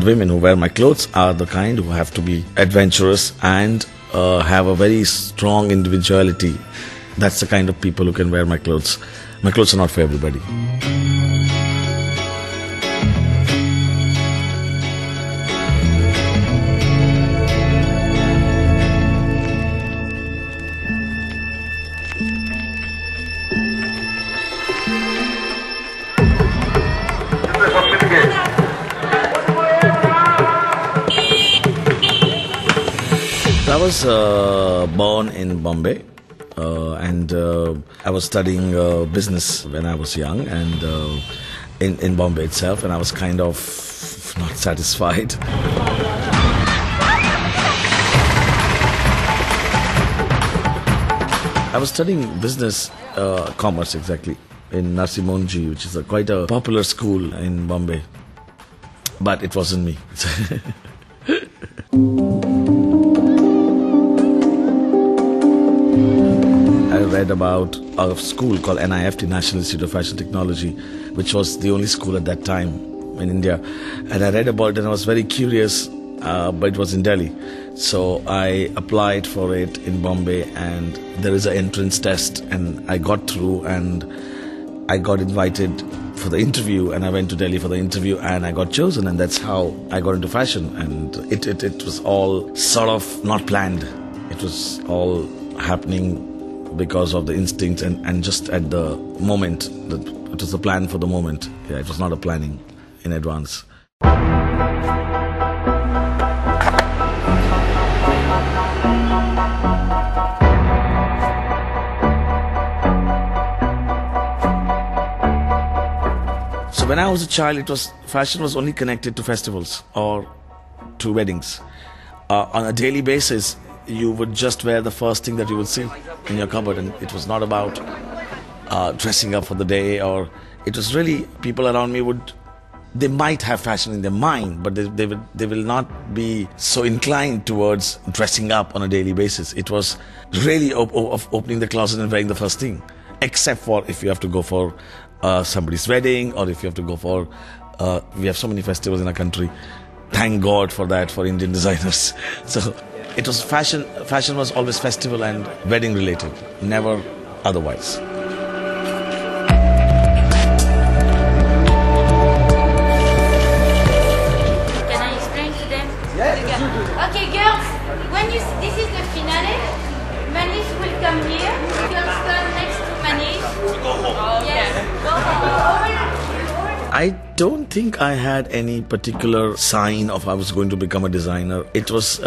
women who wear my clothes are the kind who have to be adventurous and have a very strong individuality. That's the kind of people who can wear my clothes. My clothes are not for everybody. I was born in Bombay and I was studying business when I was young and in Bombay itself, and I was kind of not satisfied. I was studying business, commerce exactly, in Narsimonji, which is quite a popular school in Bombay, but it wasn't me. I read about a school called NIFT, National Institute of Fashion Technology, which was the only school at that time in India. And I read about it and I was very curious, but it was in Delhi. So I applied for it in Bombay, and there is an entrance test, and I got through and I got invited for the interview, and I went to Delhi for the interview and I got chosen, and that's how I got into fashion. And it was all sort of not planned. It was all happening because of the instincts and just at the moment. It was a plan for the moment. Yeah, it was not a planning in advance. So when I was a child, fashion was only connected to festivals or to weddings. On a daily basis, you would just wear the first thing that you would see in your cupboard, and it was not about dressing up for the day, or it was really people around me they might have fashion in their mind, but they will not be so inclined towards dressing up on a daily basis. It was really of opening the closet and wearing the first thing, except for if you have to go for somebody's wedding, or if you have to go for we have so many festivals in our country. Thank God for that, for Indian designers. So it was fashion was always festival and wedding related, never otherwise. Can I explain to them? Yeah. Okay, girls, this is the finale. Manish will come here. Girls come next to Manish. Go home. Yes, go home. I don't think I had any particular sign of I was going to become a designer. It was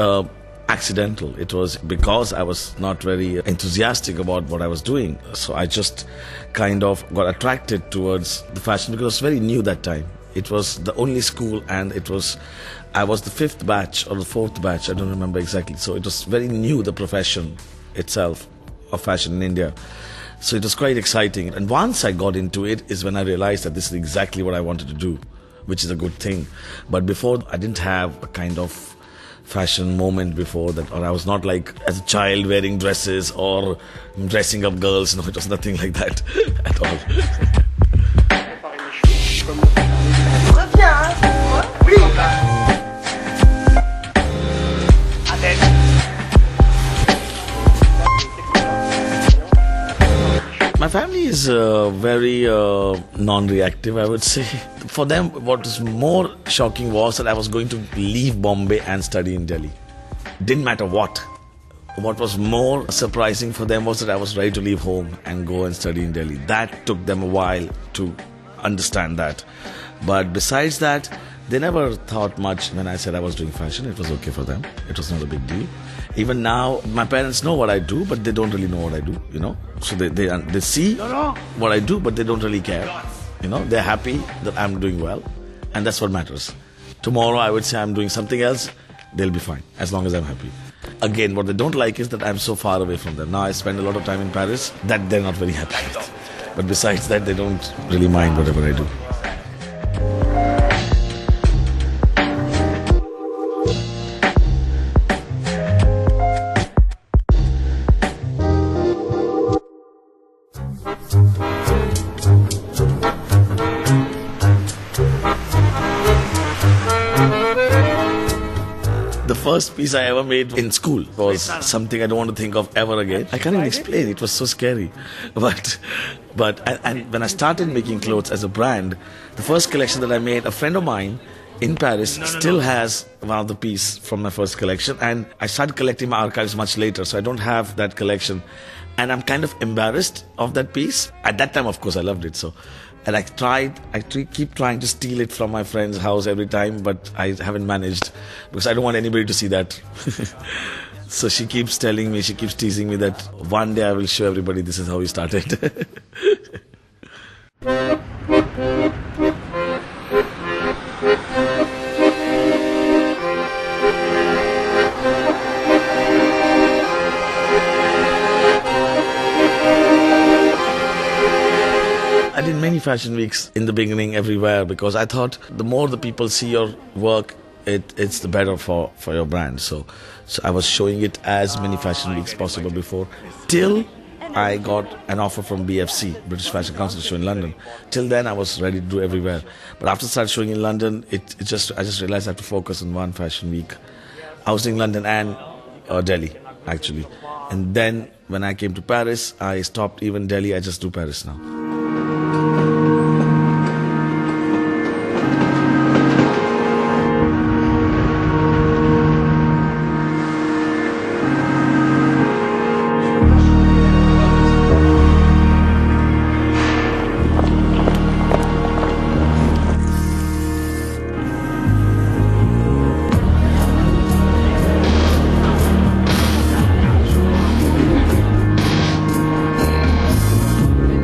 accidental. It was because I was not very enthusiastic about what I was doing. So I just kind of got attracted towards the fashion because it was very new that time. It was the only school, and I was the 5th batch or the 4th batch, I don't remember exactly. So it was very new, the profession itself of fashion in India. So it was quite exciting. And once I got into it is when I realized that this is exactly what I wanted to do, which is a good thing. But before, I didn't have a kind of fashion moment before that, or I was not like as a child wearing dresses or dressing up girls. No, it was nothing like that at all. My family is very non-reactive, I would say. For them, what was more shocking was that I was going to leave Bombay and study in Delhi. Didn't matter what. What was more surprising for them was that I was ready to leave home and go and study in Delhi. That took them a while to understand that. But besides that, they never thought much when I said I was doing fashion. It was okay for them. It was not a big deal. Even now, my parents know what I do, but they don't really know what I do, you know. So they see what I do, but they don't really care. You know, they're happy that I'm doing well, and that's what matters. Tomorrow, I would say I'm doing something else, they'll be fine, as long as I'm happy. Again, what they don't like is that I'm so far away from them. Now I spend a lot of time in Paris, that they're not very happy with. But besides that, they don't really mind whatever I do. first piece I ever made in school was something I don't want to think of ever again. I can't even explain. It was so scary. And when I started making clothes as a brand, the first collection that I made, a friend of mine in Paris still has one of the pieces from my first collection, and I started collecting my archives much later, so I don't have that collection, and I'm kind of embarrassed of that piece. At that time, of course, I loved it, so. And I keep trying to steal it from my friend's house every time, but I haven't managed because I don't want anybody to see that. So she keeps telling me, she keeps teasing me that one day I will show everybody this is how we started. I did many fashion weeks in the beginning everywhere because I thought the more the people see your work, it's the better for your brand. So I was showing it as many fashion weeks possible before, till I got an offer from BFC, British Fashion Council, to show in London. Till then I was ready to do everywhere. But after I started showing in London, I just realized I had to focus on one fashion week. I was doing London and Delhi, actually. And then when I came to Paris, I stopped even Delhi, I just do Paris now.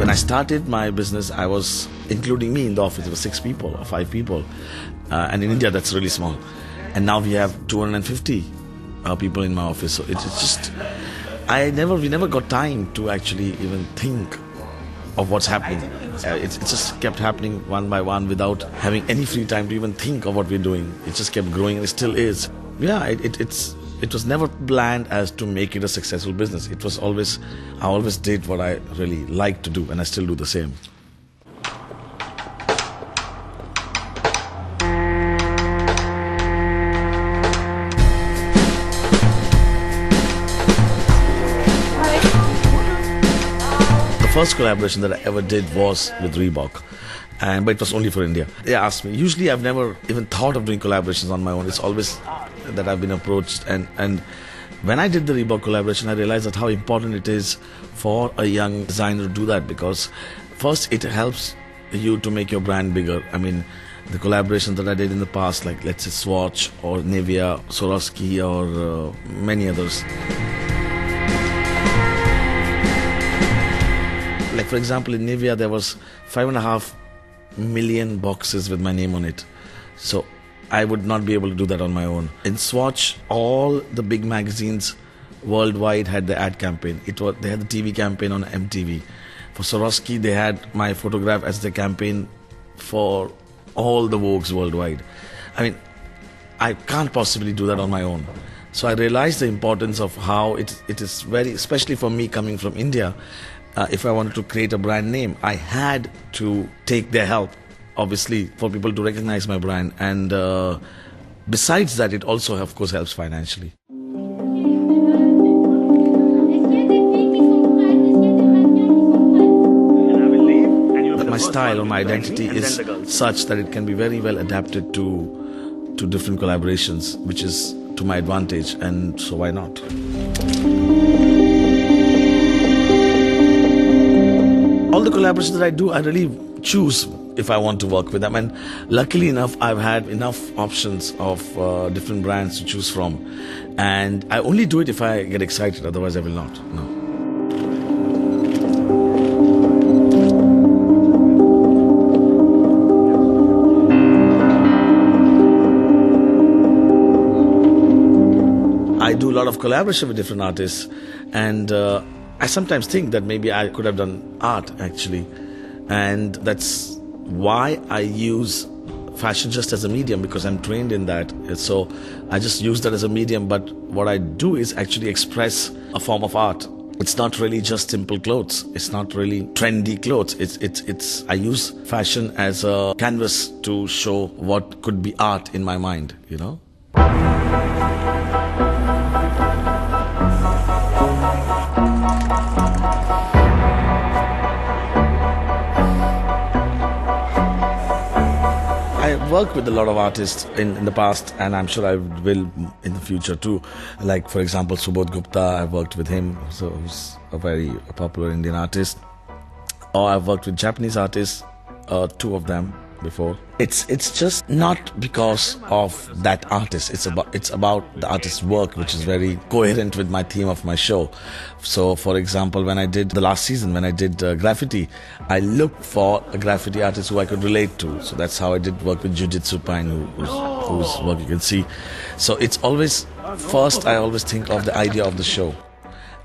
I started my business, I was, including me in the office, there were 6 people or 5 people. And in India, that's really small. And now we have 250 people in my office. So it's just, we never got time to actually even think of what's happening. It just kept happening one by one without having any free time to even think of what we're doing. It just kept growing and it still is. Yeah, it was never planned as to make it a successful business. It was always, I always did what I really liked to do, and I still do the same. The first collaboration that I ever did was with Reebok. But it was only for India. They asked me. Usually I've never even thought of doing collaborations on my own. It's always that I've been approached. And when I did the Reebok collaboration, I realized that how important it is for a young designer to do that, because first it helps you to make your brand bigger. I mean, the collaborations that I did in the past, like let's say Swatch or Nivea, Swarovski or many others. Like for example, in Nivea there was 5.5 million boxes with my name on it. So I would not be able to do that on my own. In Swatch, all the big magazines worldwide had the ad campaign. They had the TV campaign on MTV. For Swarovski, they had my photograph as the campaign for all the Vogues worldwide. I mean, I can't possibly do that on my own. So I realized the importance of how it is very, especially for me coming from India, if I wanted to create a brand name, I had to take their help, obviously, for people to recognize my brand. And besides that, it also, of course, helps financially. My style or my identity is such that it can be very well adapted to different collaborations, which is to my advantage, and so why not? All the collaborations that I do, I really choose if I want to work with them, and luckily enough, I've had enough options of different brands to choose from, and I only do it if I get excited, otherwise I will not. No. I do a lot of collaboration with different artists, and I sometimes think that maybe I could have done art actually, and that's why I use fashion just as a medium, because I'm trained in that. So I just use that as a medium, but what I do is actually express a form of art. It's not really just simple clothes. It's not really trendy clothes. I use fashion as a canvas to show what could be art in my mind, you know. worked with a lot of artists in the past, and I'm sure I will in the future too. Like, for example, Subodh Gupta, I've worked with him, who's a very popular Indian artist. Or I've worked with Japanese artists, two of them before. It's just not because of that artist. It's about the artist's work, which is very coherent with my theme of my show. So, for example, when I did the last season, when I did graffiti, I looked for a graffiti artist who I could relate to. So that's how I did work with Judith Supine, whose work you can see. So it's always first. I always think of the idea of the show,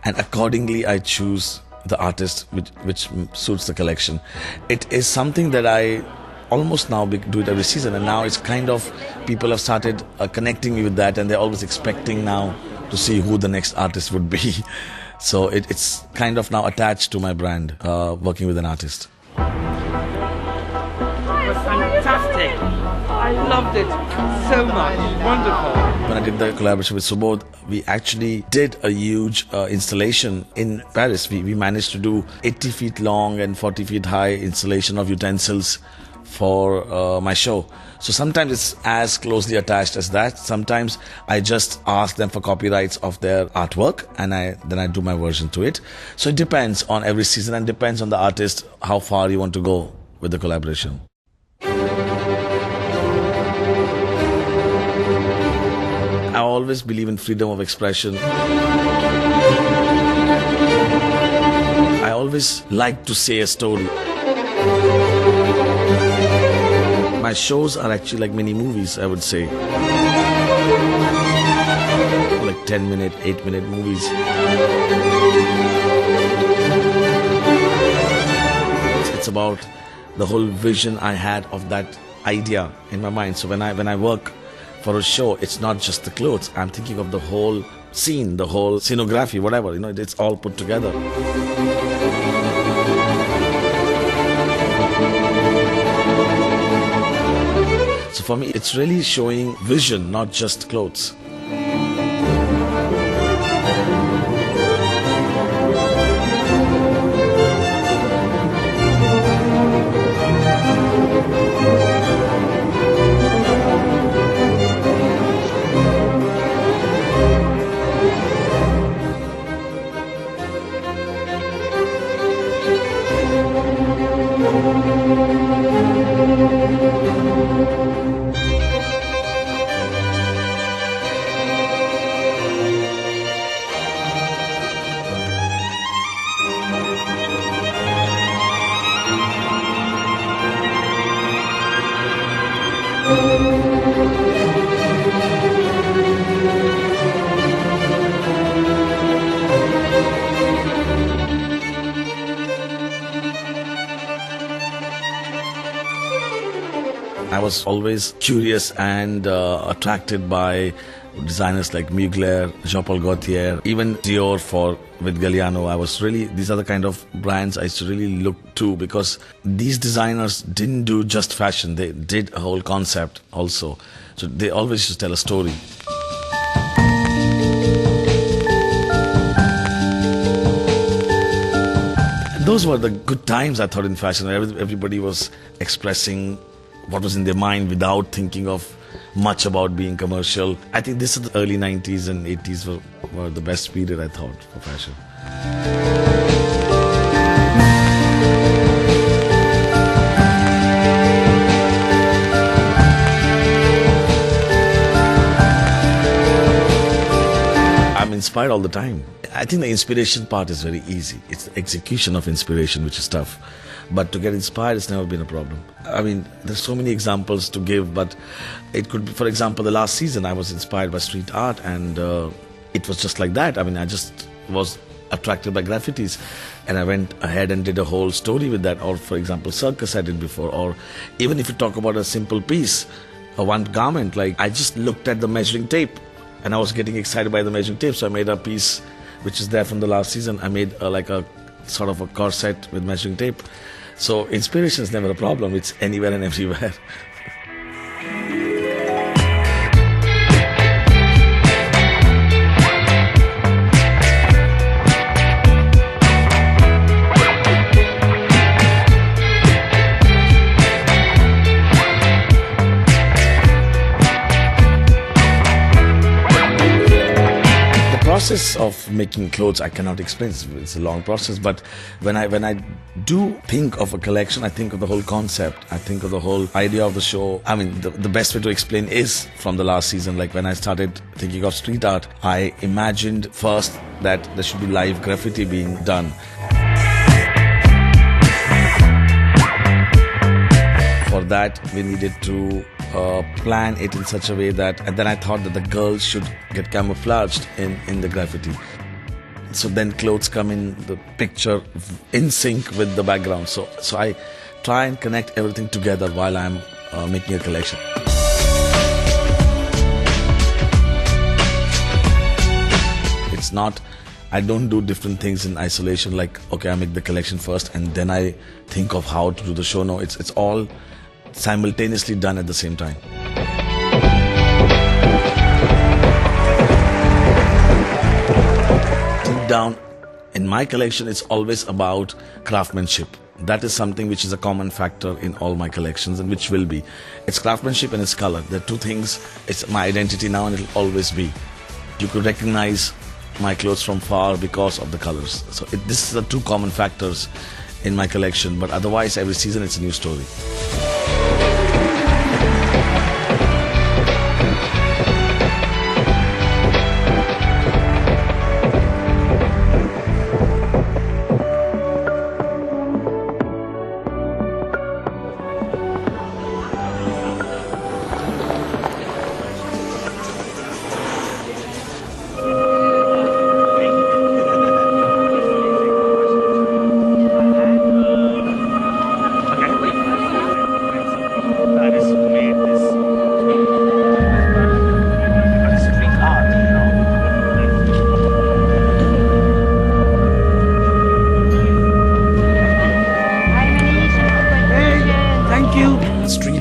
and accordingly I choose the artist which suits the collection. It is something that I almost now do it every season, and now it's kind of, people have started connecting me with that, and they're always expecting now to see who the next artist would be. So it's kind of now attached to my brand, working with an artist. It was fantastic. I loved it so much. Wonderful. When I did the collaboration with Subodh, we actually did a huge installation in Paris. We managed to do 80 feet long and 40 feet high installation of utensils for my show. So sometimes it's as closely attached as that. Sometimes I just ask them for copyrights of their artwork, and then I do my version to it. So it depends on every season, and depends on the artist how far you want to go with the collaboration. I always believe in freedom of expression. I always like to say a story. My shows are actually like mini movies, I would say. Like 10-minute, 8-minute movies. It's about the whole vision I had of that idea in my mind. So when I work for a show, it's not just the clothes. I'm thinking of the whole scene, the whole scenography, whatever. It's all put together. So for me, it's really showing vision, not just clothes. I was always curious and attracted by designers like Mugler, Jean-Paul Gaultier, even Dior with Galliano. These are the kind of brands I used to really look to, because these designers didn't do just fashion, they did a whole concept also. So they always used to tell a story. And those were the good times, I thought, in fashion. Everybody was expressing what was in their mind without thinking of much about being commercial. I think this is the early 90s and 80s were the best period, I thought, for fashion. I'm inspired all the time. I think the inspiration part is very easy. It's the execution of inspiration which is tough. But to get inspired, it's never been a problem. I mean, there's so many examples to give, but it could be, for example, the last season I was inspired by street art, and it was just like that. I mean, I just was attracted by graffitis, and I went ahead and did a whole story with that. Or, for example, circus I did before. Or even if you talk about a simple piece, one garment, like I just looked at the measuring tape, and I was getting excited by the measuring tape, so I made a piece which is there from the last season. I made like a sort of a corset with measuring tape. So inspiration is never a problem. It's anywhere and everywhere. process of making clothes I cannot explain. It's a long process, but when I do think of a collection, I think of the whole concept. I think of the whole idea of the show. I mean, the best way to explain is from the last season. Like when I started thinking of street art, I imagined first that there should be live graffiti being done. For that, we needed to plan it in such a way that, and then I thought that the girls should get camouflaged in the graffiti. So then clothes come in the picture in sync with the background. So I try and connect everything together while I'm making a collection. It's not, I don't do different things in isolation, like, okay, I make the collection first and then I think of how to do the show. No, it's all simultaneously done at the same time. Deep down, in my collection, it's always about craftsmanship. That is something which is a common factor in all my collections and which will be. It's craftsmanship and it's color. They're two things. It's my identity now and it'll always be. You could recognize my clothes from far because of the colors. So this is the two common factors in my collection, but otherwise every season it's a new story.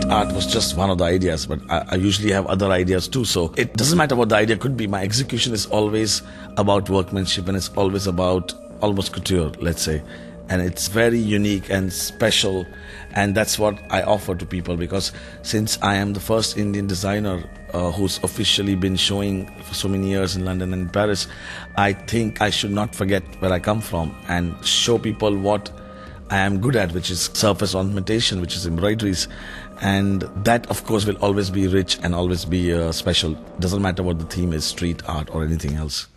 Art was just one of the ideas, but I usually have other ideas too. So it doesn't matter what the idea could be. My execution is always about workmanship and it's always about almost couture, let's say. And it's very unique and special. And that's what I offer to people, because since I am the first Indian designer who's officially been showing for so many years in London and Paris, I think I should not forget where I come from and show people what I am good at, which is surface ornamentation, which is embroideries. And that, of course, will always be rich and always be special. Doesn't matter what the theme is, street art or anything else.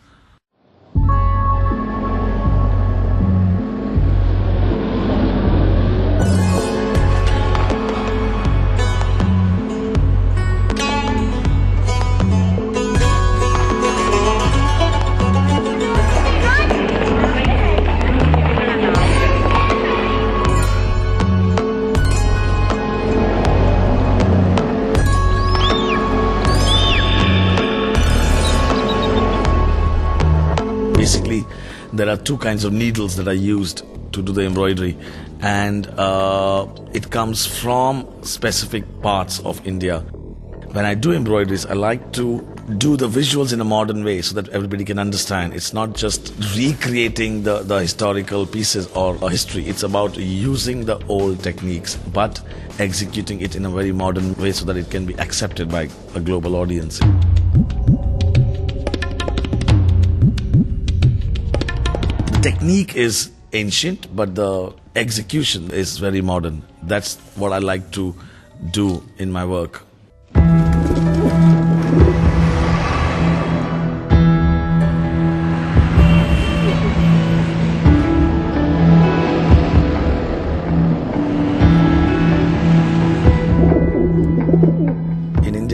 Basically, there are two kinds of needles that are used to do the embroidery, and it comes from specific parts of India. When I do embroideries, I like to do the visuals in a modern way so that everybody can understand. It's not just recreating the historical pieces or history. It's about using the old techniques but executing it in a very modern way so that it can be accepted by a global audience. Technique is ancient, but the execution is very modern. That's what I like to do in my work.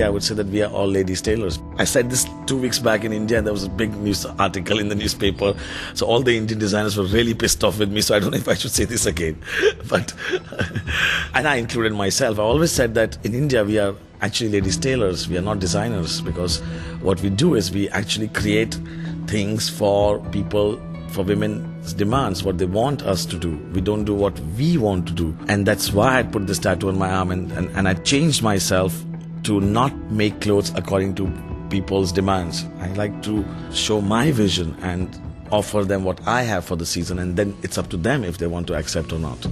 I would say that we are all ladies tailors. I said this 2 weeks back in India and there was a big news article in the newspaper. So all the Indian designers were really pissed off with me. So I don't know if I should say this again. But, and I included myself. I always said that in India we are actually ladies tailors. We are not designers, because what we do is we actually create things for people, for women's demands, what they want us to do. We don't do what we want to do. And that's why I put this tattoo on my arm and I changed myself to not make clothes according to people's demands. I like to show my vision and offer them what I have for the season, and then it's up to them if they want to accept or not.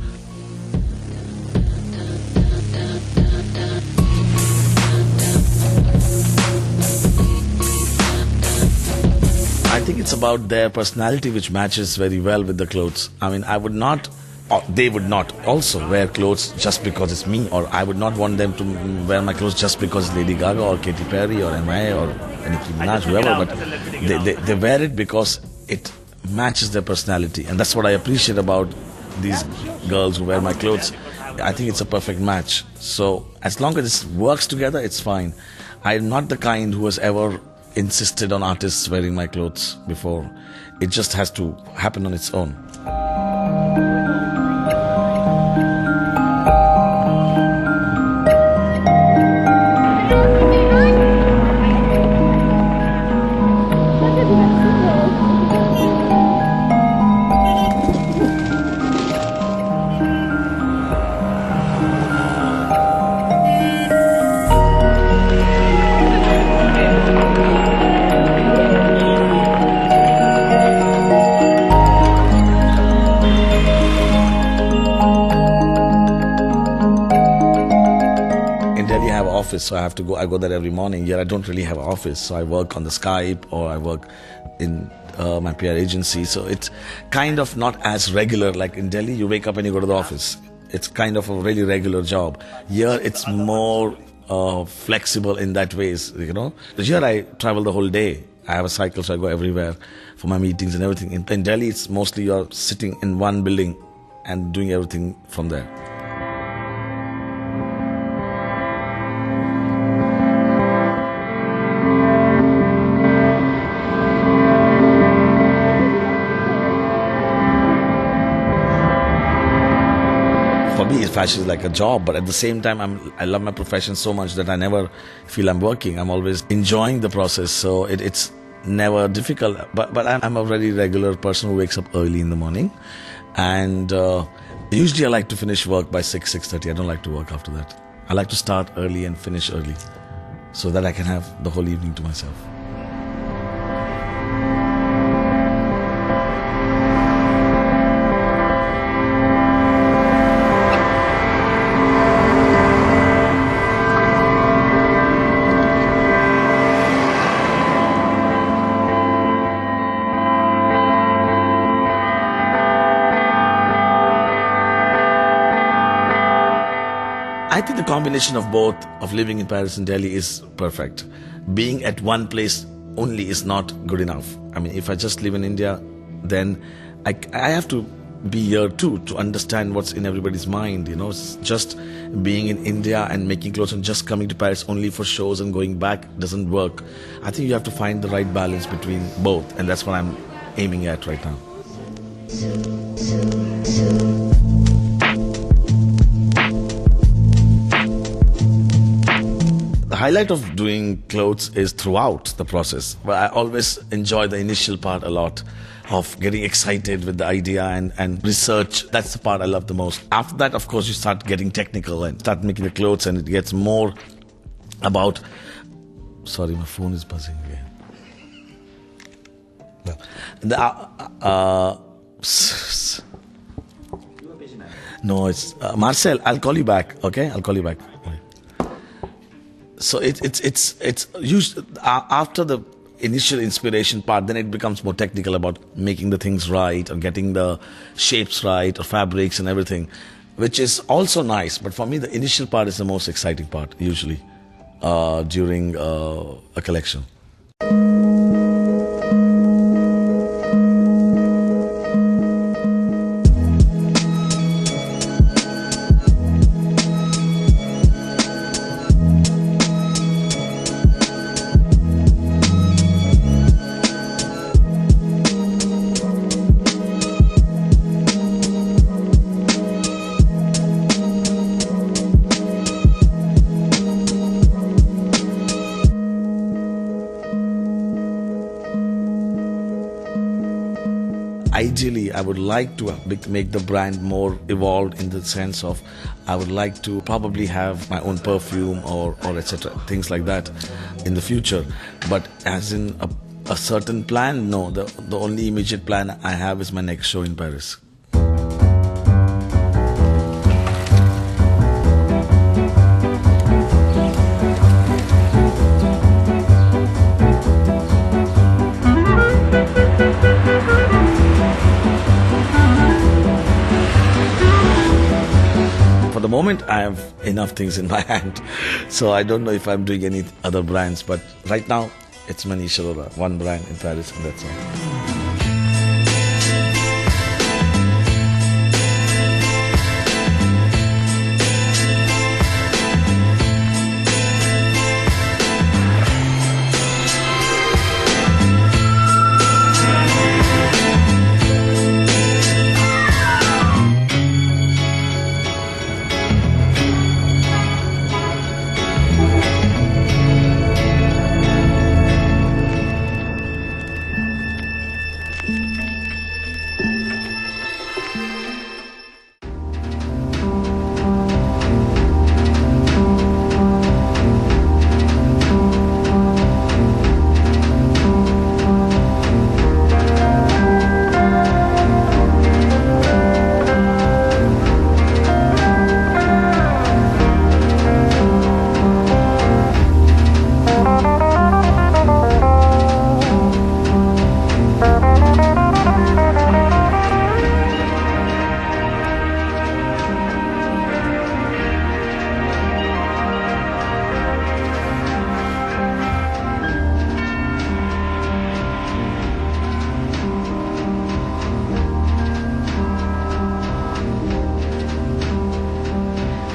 I think it's about their personality which matches very well with the clothes. I mean, I would not, or they would not also wear clothes just because it's me, or I would not want them to wear my clothes just because it's Lady Gaga or Katy Perry or MI or Nicki Minaj, whoever, but they wear it because it matches their personality. And that's what I appreciate about these girls who wear my clothes. I think it's a perfect match. So as long as it works together, it's fine. I'm not the kind who has ever insisted on artists wearing my clothes before. It just has to happen on its own. Office, so I go there every morning. Here I don't really have an office, so I work on the Skype or I work in my PR agency, so it's kind of not as regular. Like in Delhi, you wake up and you go to the office. It's kind of a really regular job. Here it's more flexible in that ways, you know. Here I travel the whole day. I have a cycle, so I go everywhere for my meetings and everything. In Delhi, it's mostly you're sitting in one building and doing everything from there. For me, fashion is like a job, but at the same time, I love my profession so much that I never feel I'm working. I'm always enjoying the process, so it's never difficult. But I'm a very regular person who wakes up early in the morning, and usually I like to finish work by 6:30. I don't like to work after that. I like to start early and finish early, so that I can have the whole evening to myself. I think the combination of both, of living in Paris and Delhi, is perfect. Being at one place only is not good enough. I mean, if I just live in India, then I have to be here too to understand what's in everybody's mind. You know, it's just being in India and making clothes and just coming to Paris only for shows and going back doesn't work. I think you have to find the right balance between both, and that's what I'm aiming at right now. The highlight of doing clothes is throughout the process. But I always enjoy the initial part a lot, of getting excited with the idea and research. That's the part I love the most. After that, of course, you start getting technical and start making the clothes, and it gets more about... Sorry, my phone is buzzing again. No, it's... Marcel, I'll call you back, okay? I'll call you back. So it's used after the initial inspiration part, then it becomes more technical about making the things right or getting the shapes right or fabrics and everything, which is also nice. But for me, the initial part is the most exciting part, usually, during a collection. Ideally, I would like to make the brand more evolved in the sense of I would like to probably have my own perfume or etc. things like that in the future. But as in a certain plan, no. The only immediate plan I have is my next show in Paris. moment, I have enough things in my hand. So I don't know if I'm doing any other brands, but right now, it's Manish Arora, one brand in Paris, and that's all.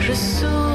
Je souris.